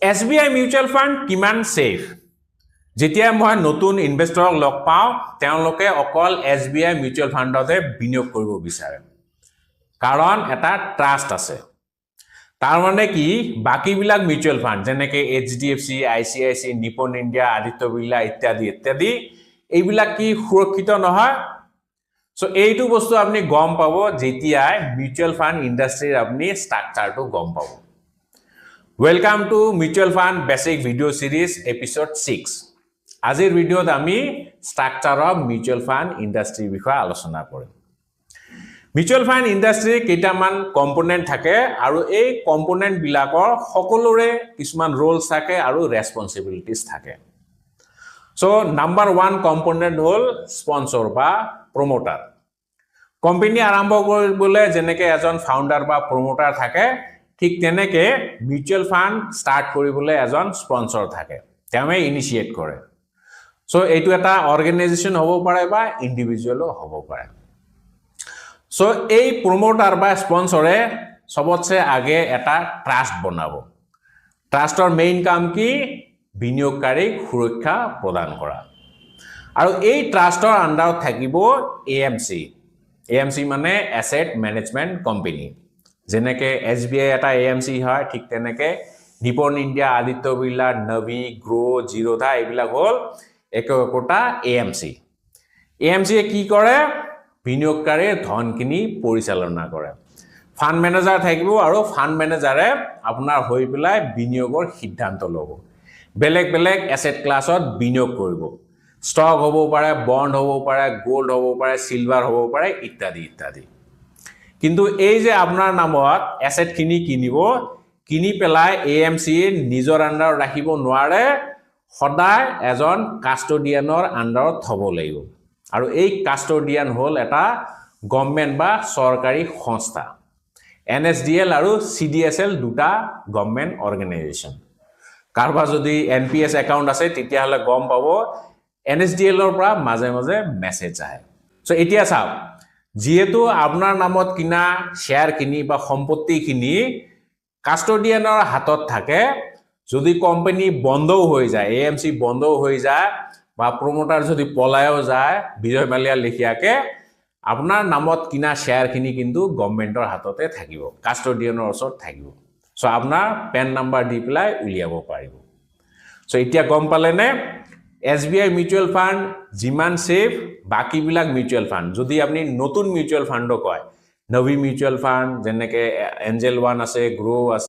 SBI mutual fund কিমান safe যেতিয়া মই নতুন ইনভেষ্টৰক লগ পাওঁ তেওঁলোকে অকল SBI মিউচুৱেল ফাণ্ডতে বিনিয়োগ কৰিব বিচাৰে কাৰণ এটা ট্ৰাষ্ট আছে তাৰ মানে কি বাকিবিলাক মিউচুৱেল ফাণ্ড যেনেকৈ HDFC ICICI Nippon India Aditya Birla ইত্যাদি ইত্যাদি এইবিলাক কি সুৰক্ষিত নহয় সো এইটো বস্তু আপুনি গম পাব যেতিয়া মিউচুৱেল ফাণ্ড ইন্ডাষ্ট্ৰিৰ আপুনি ষ্ট্ৰাকচাৰটো গম পাব Welcome to Mutual Fund Basic Video Series Episode 6. আজিৰ ভিডিঅ'ত আমি structure of mutual fund industry বিষয়ে আলোচনা কৰিম মিউচুৱেল ফাণ্ড ইন্ডাষ্ট্ৰিৰ কেইটামান কম্পোনেন্ট থাকে আৰু এই কম্পোনেন্ট বিলাকৰ সকলোৰে কিছুমান ৰোলছ থাকে আৰু ৰেসপন্সিবিলিটিজ থাকে সো নাম্বাৰ 1 কম্পোনেন্ট হ'ল স্পন্সৰ বা প্ৰমোটাৰ কোম্পানী আৰম্ভ কৰিবলৈ যেনেকৈ এজন ফাউণ্ডাৰ বা প্ৰমোটাৰ থাকে ঠিক তেনেকে মিউচুৱেল ফাণ্ড ষ্টাৰ্ট কৰিবলৈ এজন স্পন্সৰ থাকে তেওঁৱে ইনিশিয়েট কৰে সো এইটো এটা অৰ্গানাইজেশ্যন হ'ব পাৰে বা ইন্ডিভিজুৱেলো হ'ব পাৰে সো এই প্ৰমোটাৰ বা স্পন্সৰে সবতছে আগে এটা ট্ৰাষ্ট বনাব ট্ৰাষ্টৰ মেইন কাম কি বিনিয়োগকাৰীক সুৰক্ষা প্ৰদান কৰা আৰু এই ট্ৰাষ্টৰ আন্ডাৰত থাকিব AMC মানে এছেট মেনেজমেন্ট কোম্পানী যেনেকৈ SBI এটা AMC হয় ঠিক তেনেকৈ নিপন ইণ্ডিয়া আদিত্য বিৰলা নভি গ্ৰো জিৰোধা এইবিলাক হ'ল একোটা AMC এ কি কৰে বিনিয়োগকাৰীৰ ধনখিনি পৰিচালনা কৰে ফাণ্ড মেনেজাৰ থাকিব আৰু ফাণ্ড মেনেজাৰে আপোনাৰ হৈ পেলাই বিনিয়োগৰ সিদ্ধান্ত ল'ব বেলেগ বেলেগ এছেট ক্লাছত বিনিয়োগ কৰিব ষ্টক হ'ব পাৰে বন্ড হ'ব পাৰে গোল্ড হ'ব পাৰে সিলভাৰ হ'ব পাৰে ইত্যাদি ইত্যাদি কিন্তু এই যে আপোনাৰ নামত এছেট কিনি পেলাই AMC নিজৰ আন্ডাৰত ৰাখিব নোৱাৰে সদায় এজন কাষ্টডিয়ানৰ আন্ডাৰত থব লাগিব আৰু এই কাষ্টডিয়ান হ'ল এটা গভৰ্ণমেণ্ট বা চৰকাৰী সংস্থা NSDL আৰু CDSL দুটা গভৰ্ণমেণ্ট অৰ্গানাইজেশ্যন কাৰোবাৰ যদি NPS একাউণ্ট আছে তেতিয়াহ'লে গম পাব NSDL ৰ পৰা মাজে মাজে মেছেজ আহে সো এতিয়া চাওক যেহেতু আপোনাৰ নামত কিনা শেয়াৰ কিনি বা সম্পত্তি কিনি কাষ্টডিয়ানৰ হাতত থাকে যদি কোম্পানী বন্ধও হৈ যায় AMC বন্ধও হৈ যায় বা প্ৰমোটাৰ যদি পলায়ও যায় বিজয় মালিয়া লিখিয়াকে আপোনাৰ নামত কিনা শেয়াৰ কিনি কিন্তু গভৰ্ণমেণ্টৰ হাততে থাকিব কাষ্টডিয়ানৰ ওচৰত থাকিব সো আপোনাৰ পেন নাম্বাৰ দি পেলাই উলিয়াব পাৰিব সো এতিয়া গম পালেনে SBI মিউচুৱেল ফাণ্ড যিমান সেফ বাকিবিলাক মিউচুৱেল ফাণ্ড যদি আপুনি নতুন মিউচুৱেল ফাণ্ডক কয় নভি মিউচুৱেল ফাণ্ড যেনেকৈ এঞ্জেল 1 আছে গ্ৰো আছে